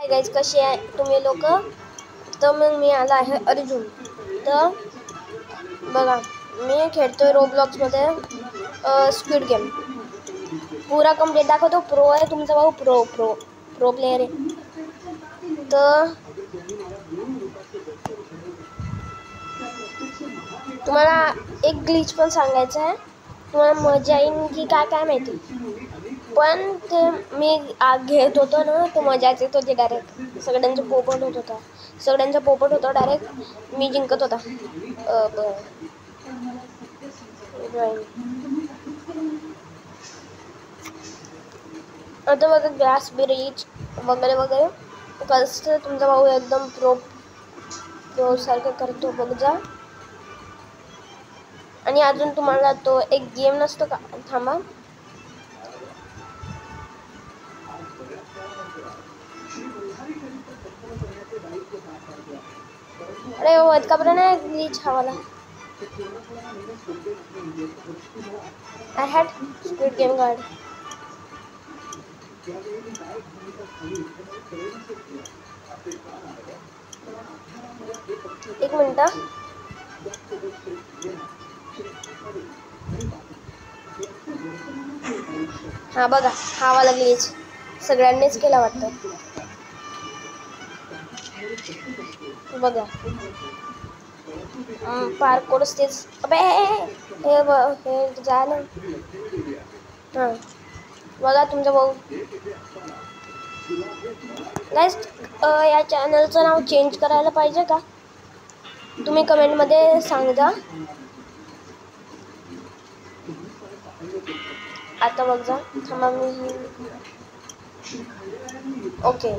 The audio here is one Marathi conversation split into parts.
गाइस कसे आहे तुम्ही लोक. तर मग मी आला आहे अर्जुन. तर बघा मी खेळतोय रोब्लॉक्स मध्ये स्क्विड गेम. पूरा कंप्लीट दाखवतो. प्रो आहे तुमचा भाऊ. प्रो प्लेयर आहे. तर तुम्हाला एक ग्लिच पण सांगायचं आहे. तुम्हाला मजा येईल की काय माहिती. पण ते मी घेत होतो ना, तो मजाच येत होती. डायरेक्ट सगळ्यांचं पोपट होतं डायरेक्ट. मी जिंकत होता. आता बघा गॅस ब्रिज वगैरे कसं तुमचा भाऊ एकदम प्रो सारखं करतो बघ जा. आणि अजून तुम्हाला तो एक गेम नसतो का. थांबा अरे वध का बरं नाही ग्लिच हवाला. I had Squid Game card. एक मिनिट. हा बघा हा वाला ग्लिच सगळ्यांनीच केला वाटतं. बघा पार्कोर स्टेज. अबे हे झालं. हां बघा तुमचा भाऊ. गाइस या चॅनलचं नाव चेंज करायला पाहिजे का. तुम्ही कमेंटमध्ये सांगा. आता बघ जा. थांबा मी ओके.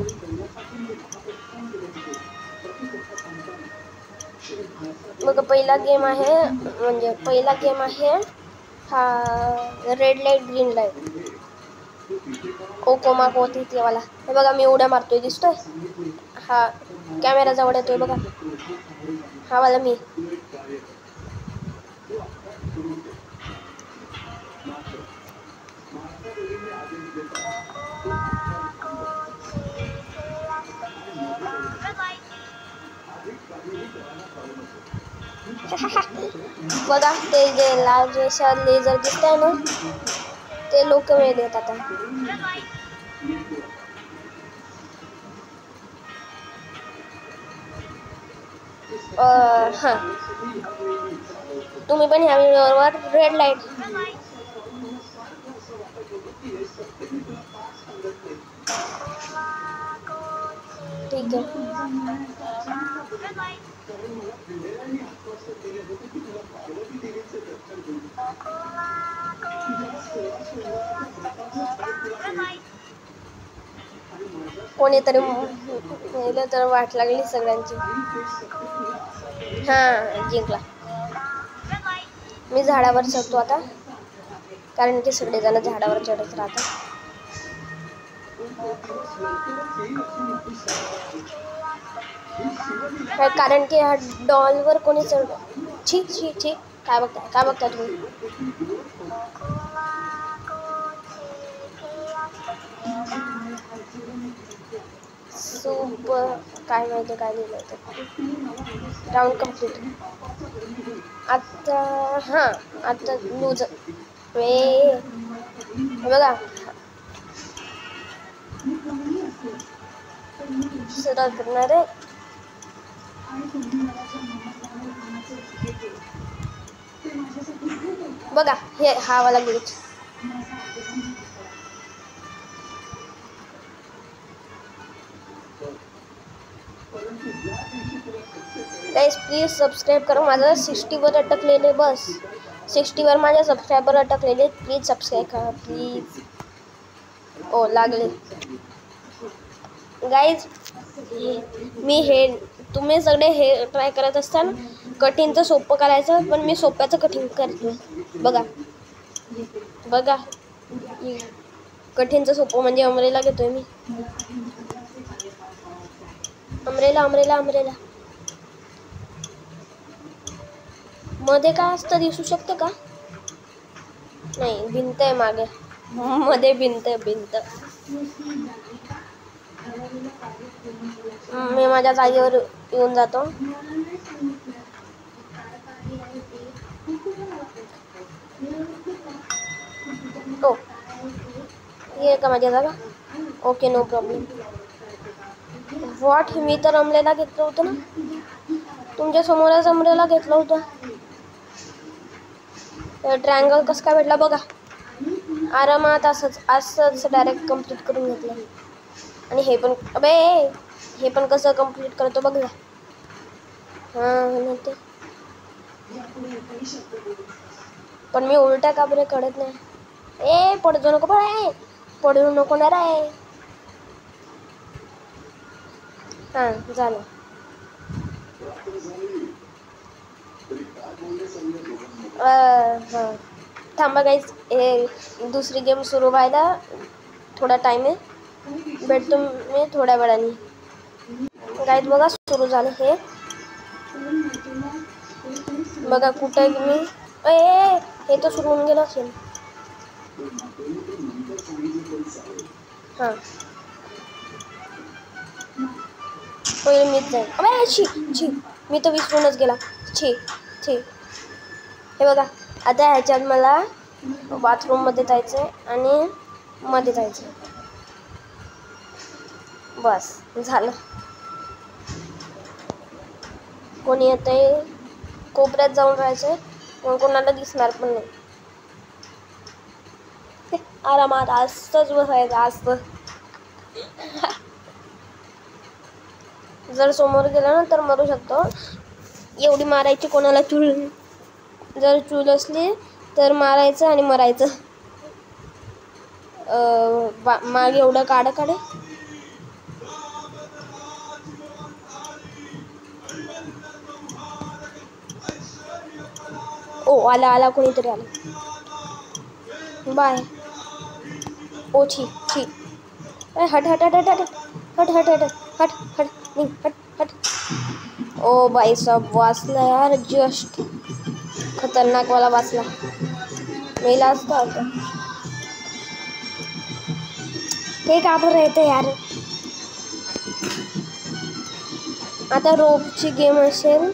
मग पहिला गेम आहे हा रेड लाईट ग्रीन लाईट. कोमा कोती ते वाला. हे बघा मी उड्या मारतोय दिसतोय. हा कॅमेरा जवळ येतोय बघा. हा वाला मी. बघा ते जे लाल रेषा लेझर दिसतंय ना, ते लोक मेले आहेत आता. हां तुम्ही पण ह्या व्हिडिओवर रेड लाईट ठीक आहे. कोणीतरी मेलं तर वाट लागली सगळ्यांची. हां जिंकला. मी झाडावर चढतो आता, कारण की सगळेजण झाडावर चढत राहतात. कारण की ह्या डॉलवर कोणी चढ. छी काय बघताय तुम्ही. सूप काय माहिती काय लिहिलं होतं. Round complete. आता लूज बघा सुरुवात करणार आहे. बघा हे हा वाला ग्लिच. गाइस प्लीज सबस्क्राईब करा. माझं 60वर अटकलेले. बस 60वर माझ्या सबस्क्रायबर अटकलेले. प्लीज सबस्क्राईब करा प्लीज. ओ लागले. गाइस तुम्ही सगळे हे ट्राय करत असताना कठीणचं सोपं करायचं, पण मी सोप्याचं कठीण करतो. बघा कठीणचं सोपं म्हणजे अमरेला घेतोय मी. अमरेला मध्ये काय असतं दिसू शकतं का. नाही भिंत आहे मागे. मध्ये भिंत. मी माझ्या जागेवर येऊन जातो. ओ ये का माझ्या जागा? Okay, no problem. व्हॉट, मी तर अमरेला घेतलं होतं ना. तुमच्या समोरच अमरेला घेतलं होतं. ट्रायंगल कसं काय भेटला बघा. आरामात असंच डायरेक्ट कंप्लीट करून घेतलं. आणि हे पण अबे हे पण कसं कंप्लीट करतो बघ ना. ते पण मी उलट्या का बरे कळत नाही. पडू नको पडू नको ना रे. झालं. थांबा गाईज, हे दुसरी गेम सुरू व्हायला थोडा टाईम आहे. भेटतो मी थोड्या वेळाने. गाईज बघा सुरू झालं हे. बघा कुठे मी हे तर सुरू होऊन गेलं असेल. पहिले मीच जाईल. छी मी तर विसरूनच गेला. छी हे बघा, आता ह्याच्यात मला बाथरूममध्ये जायचं आहे आणि मध्ये जायचं आहे. बस झालं. कोणी येतंय कोपऱ्यात जाऊन राहायचं, कोणाला दिसणार पण नाही. आरामात असंच बसायचं असतं. जर समोर गेला ना तर मरू शकतो. एवढी मारायची कोणाला चूल. जर चूल असली तर मारायचं आणि मरायचं. मागे एवढं काढे. आला कोणीतरी आलं. बाय. छी हट. ओ भाई साहब वाचला यार, जस्ट खतरनाक वाला वाचला. मेला असता होता. हे का बरं येतं यार. आता रोपची गेम असेल.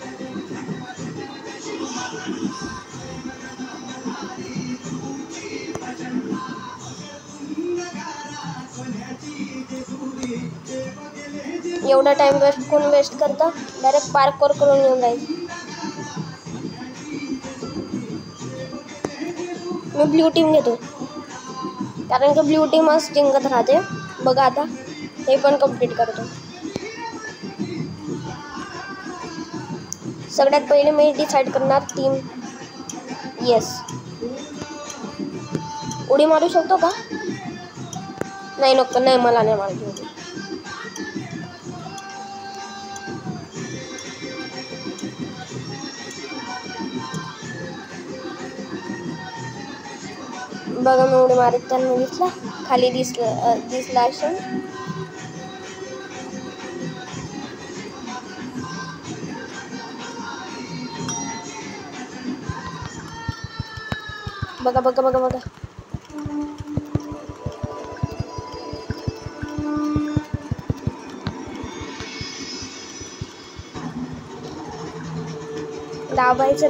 एवढा टाइम कोण वेस्ट करता. डायरेक्ट पार्कवर करून येऊन जायचं. मी ब्ल्यू टीम घेतो कारण की ब्ल्यू टीमच जिंकत राहते. बघा आता हे पण कंप्लीट करतो. सगळ्यात पहिले मी डिसाईड करणार टीम. येस. उडी मारू शकतो का? नाही नको, नाही मला नाही मारायची. बघा मी उडी मारत त्यांना दिसला, खाली दिसला असेल. बघा दाबायचं.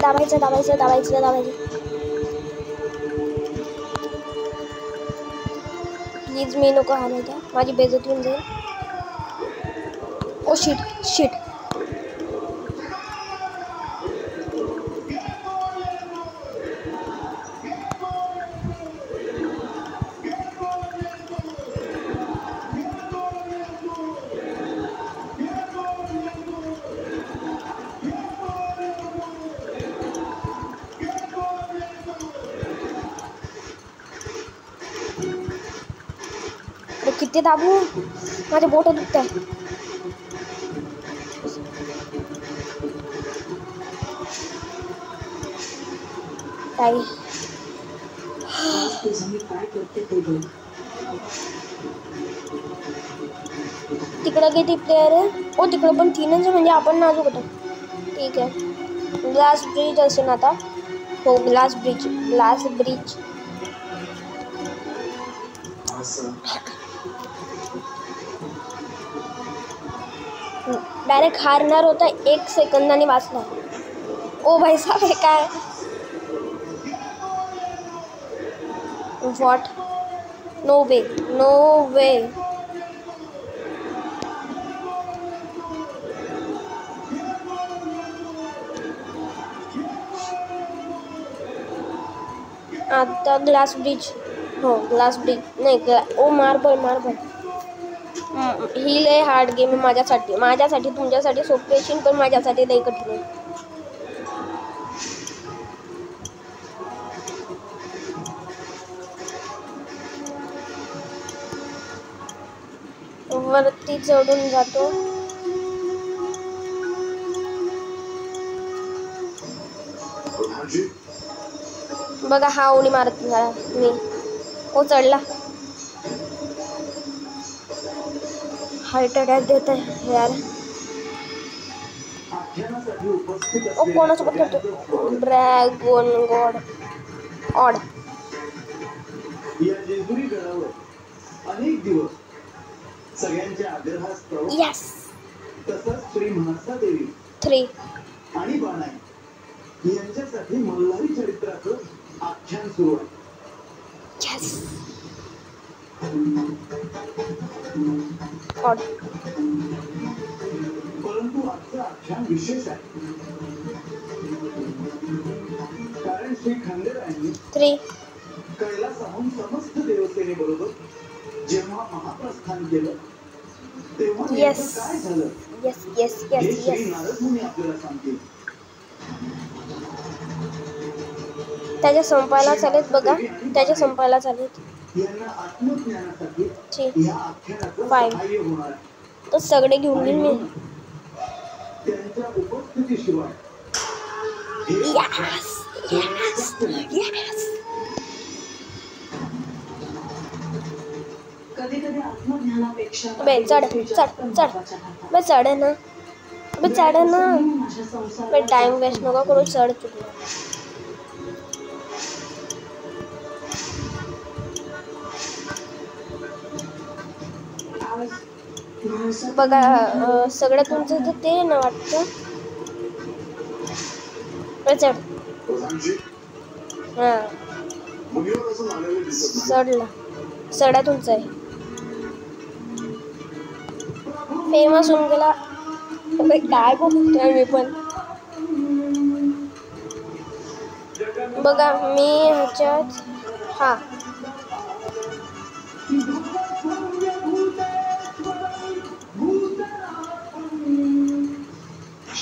प्लीज मी नको हारायला, माझी बेइज्जती होऊन जाईल. Oh shit. किती दाबू, माझे बोट दुखत आहे. तिकडं किती प्लेयर आहे? तिकडं पण 3च, म्हणजे आपण नाजूक होतो. ठीक आहे. ग्लास ब्रिज असेल आता. हो, ग्लास ब्रिज. डायरेक्ट हारणार होता, 1 सेकंदाने वाचला. ओ भाई साहब हे काय? व्हॉट? नो वे, नो वे. आता ग्लास ब्रिज. हो ग्लास ब्रिज नाही ओ मार्बल. ही लय हार्ड गेम आहे माझ्यासाठी तुमच्यासाठी सोपी असेल पण माझ्यासाठी लय कठीण आहे. वरती चढून जातो. बघा हा उडी मारत मी. ओ चढला. हार्ट अटॅक देत आहे यार. ओ कोणासोबत खेळतो? Dragon God odd. अनेक दिवस सगळ्यांच्या आग्रहास्तव यस तसंच श्री महासादेवी 3 आणि बाणाई यांच्यासाठी मल्हारी चरित्राचं आख्यान सुरू आहे. Yes odd. परंतु आजचं आख्यान विशेष आहे कारण श्री खंडेरायांनी 3 कैलासाहून समस्त देवसेनेबरोबर जेव्हा महाप्रस्थान केलं तेव्हा यस काय झालं यस यस यस हे श्री यस. नारद मुनी आपल्याला सांगतील. त्याच्या संपायला चालेत बघा. त्याच्या संपायला चालेत. यांना आत्मज्ञानासाठी 3 या आख्यानाचं 5 सहाय्य होणार आहे. तर सगळे घेऊन येईन मी. त्यांच्या उपस्थितीशिवाय यस यस यस. कधी-कधी आत्मज्ञानापेक्षा बे चढ ना. बे टाइम वेस्ट नका करू. चढ चुकलं. बघा सगळं तुमचं ते ना वाटतं. चढ. हां सडा तुमचा आहे. फेमस होऊन गेला. काय बोलतोय मी पण. बघा मी ह्याच्यात हा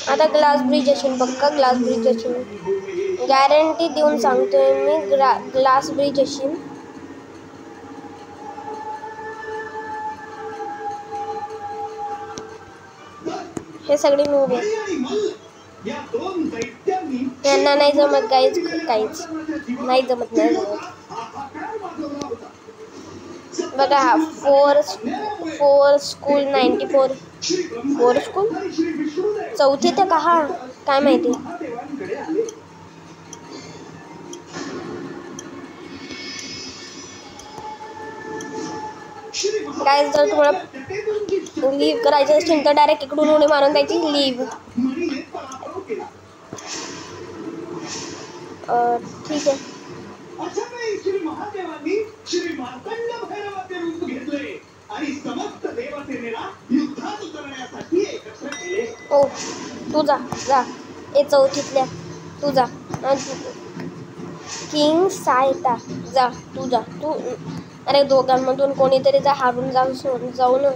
आता ग्लास ब्रिज असेल बघा. ग्लास ब्रिज असेल गॅरंटी देऊन सांगतोय मी. ग्लास ब्रिज असेल. हे सगळे मूवी यांना नाही जमत काहीच नाही जमत. बघा हा 4 स्कूल 94 4 स्कूल चौथी तर कहा काय माहिती. काय जर तुम्हाला लीव करायचं असेल तर डायरेक्ट इकडून उडी मारून द्यायची. लीव ठीक आहे. ओ तू जा ए चौथीतल्या तू जा. किंग सायता जा तू. अरे दोघांमधून कोणीतरी जा. हारून जाऊ ना.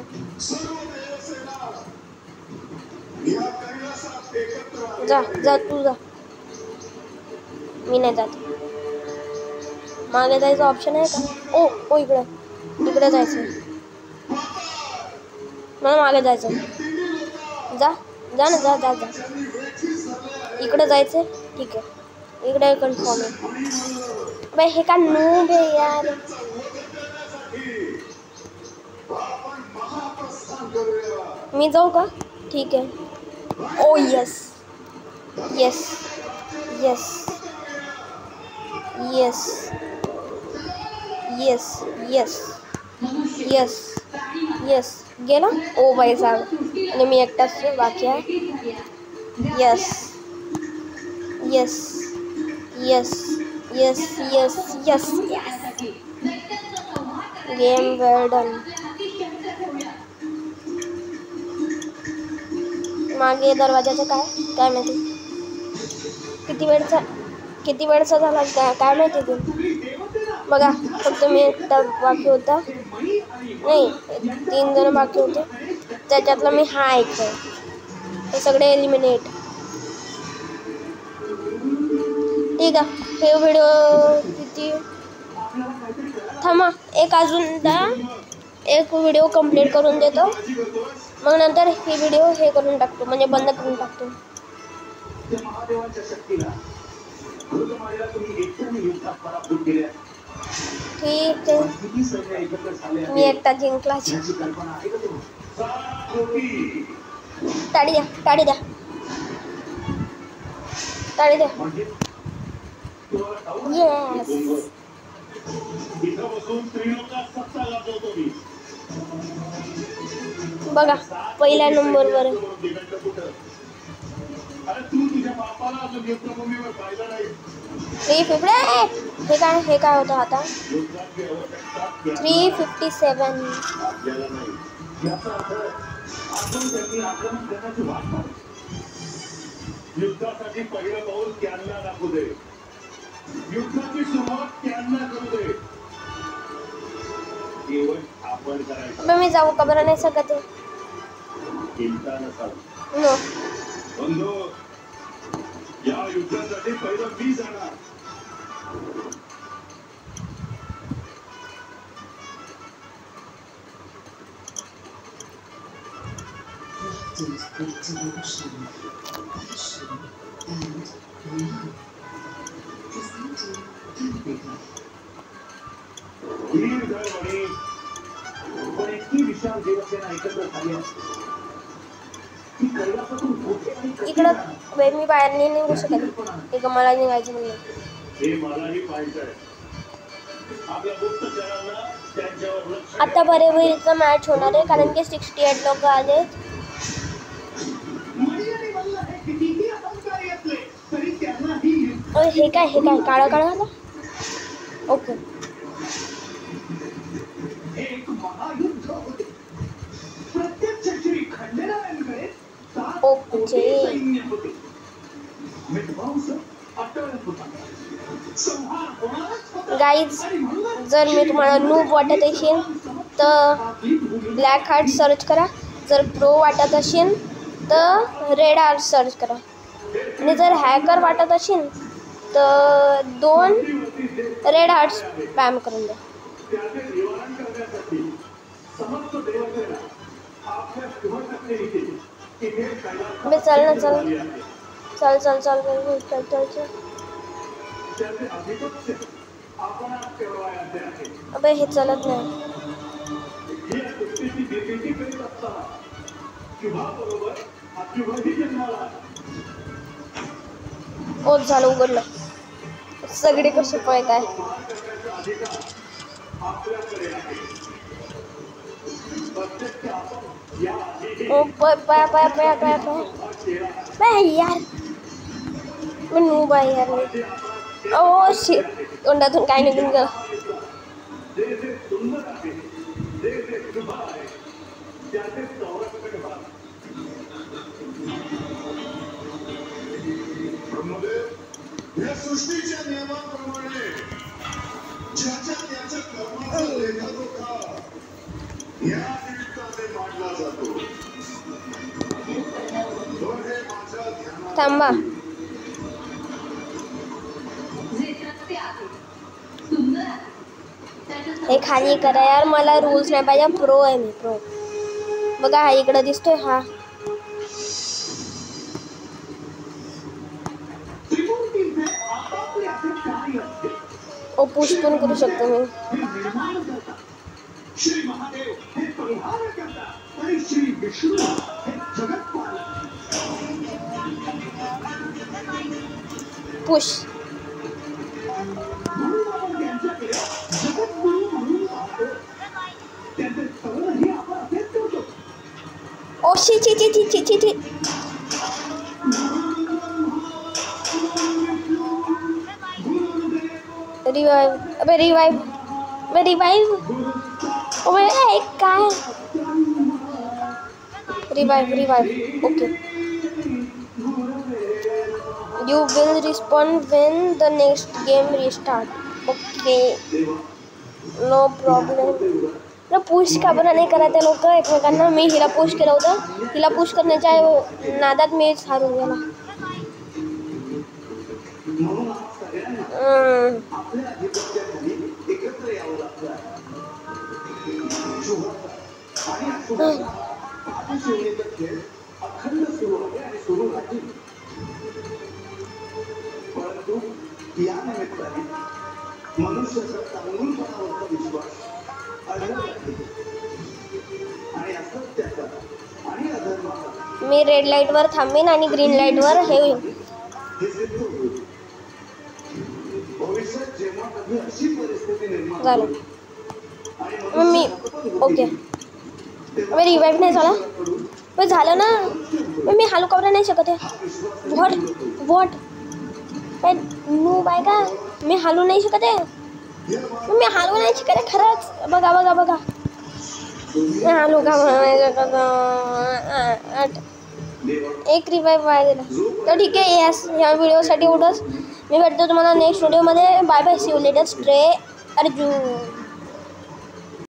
जा तू जा. मी नाही जात. मागे जायचं ऑप्शन आहे का? ओ इकडे जायचं. मला मागे जायचं. जा ना. इकडे जायचं. ठीक आहे इकडे कन्फर्म आहे. बाई हे का नूब आहे यार. मी जाऊ का? ठीक आहे. Oh yes yes yes yes yes yes yes yes गेला. ओ बाई साहब आणि मी एकटाच बाकी आहे. Yes yes yes yes yes yes yes game well done. मागे दरवाजाचं काय माहिती किती वेळचा झाला काय माहिती ते. बघा फक्त मी एकटा बाकी होता, नाही 3 जण बाकी होते, त्याच्यातला मी हा ऐकतोय. हे सगळे एलिमिनेट. ठीक आहे, हे व्हिडिओ किती थांबा, एक व्हिडिओ कंप्लीट करून देतो, मग नंतर ही व्हिडिओ हे करून टाकतो, म्हणजे बंद करून टाकतो. ठीक आहे, मी एकटा जिंकला. टाळी द्या टाळी द्या टाळी द्या. येस. बघा पहिल्या नंबरवर 350. हे काय होतं आता 357. युद्धासाठी पहिलं पाऊल त्यांना दाखवू दे, युद्धाची सुरुवात त्यांना करू दे, केवळ आपण करायचं. मी जाऊ का बरं नाही शकत आहे. चिंता नसावी नो बंधू, या युद्धासाठी पहिलं मी जाणार. पण इतकी विशाल देवसेना एकत्र झाली इकडं मी बाहेर नाही निघू शकत. एक मला निघायचं म्हणलं. हे मलाही पाहायचंय. आपल्या गुप्तचरांना त्यांच्यावर लक्ष. आता बरेबरीचा मॅच होणार आहे, कारण की 68 लोक आलेत. हे काय काळं झालं. ओके, एक महायुद्ध होते. प्रत्येक क्षत्री खंडेरावांकडे ओके सैन्य होते. विध्वंस अटळ होता. संहार होणारच होता. गाईज, जर मी तुम्हाला नूब वाटत असेल तर ब्लॅक हार्ट सर्च करा. जर प्रो वाटत असेल तर रेड हार्ट सर्च करा. आणि जर हॅकर वाटत असेल तर 2 रेड हार्ट स्पॅम करून द्या. त्याचे निवारण करण्यासाठी समस्त देवतेला आपल्या शुभशक्ती दिली. बे चल ना चल. त्याचे अधिपत्य आपण ठेवायचे आहे. अबे हे चलत नाही. ही सृष्टीची निर्मिती करीत असताना किंवा बरोबर अशुभही जन्माला. ओत झालं, उघडलं. सगळे कसे पळत आहे. ओ यार, मी नूब आहे यार. ओ शिट, तोंडातून काय निघून गेलं. या सृष्टीच्या नियमाप्रमाणे ज्याच्या त्याच्या कर्माचा लेखाजोखा या निमित्ताने मांडला जातो. थांबा, हे खाली करा यार. मला रूल्स नाही पाहिजे. प्रो आहे मी, प्रो. बघा हा इकडं दिसतोय. हा ओ पुश पण करू शकतो मी. श्री महादेव हे परिहार करतात आणि श्री विष्णू हे जगत पालक. पुश. म्हणून आपण त्यांच्याकडे जगद्गुरु म्हणून पाहतो. त्यांचे स्थळही आपण असेच करतो. ओ ची ची ची ची ची ची ची रिवाइव. अबे रिवाइव. अबे रिवाइव. अबे काय revive. Okay. You will respawn when the next game restart. Okay. No problem. Push का बरं नाही करायचं लोक एकमेकांना. मी हिला पुश केलं होतं. हिला पुश करण्याच्या नादात मीच हारून गेला. परंतु या निमित्ताने मनुष्याचा चांगुलपणावरचा विश्वास आणि असत्याचा आणि अधर्माचा. मी रेड लाईटवर थांबेन आणि ग्रीन लाईटवर हे होईल. भविष्यात जेव्हा कधी अशी परिस्थिती निर्माण झालं. मी ओके. अबे रिवाइव नाही झाला. पण झालं ना. मी हालू कवरा नाही शकत आहे. व्हॉट नू बाय का मी हालू नाही शकत आहे. मी हालू नाही शकत आहे खरंच. बघा मी हालू का नाही शकत. एक रिवाइव वाया दिला. तर ठीक आहे. या व्हिडिओसाठी एवढंच. मी भेटतो तुम्हाला नेक्स्ट व्हिडिओमध्ये. Bye bye. See you later. स्ट्रे अर्जुन.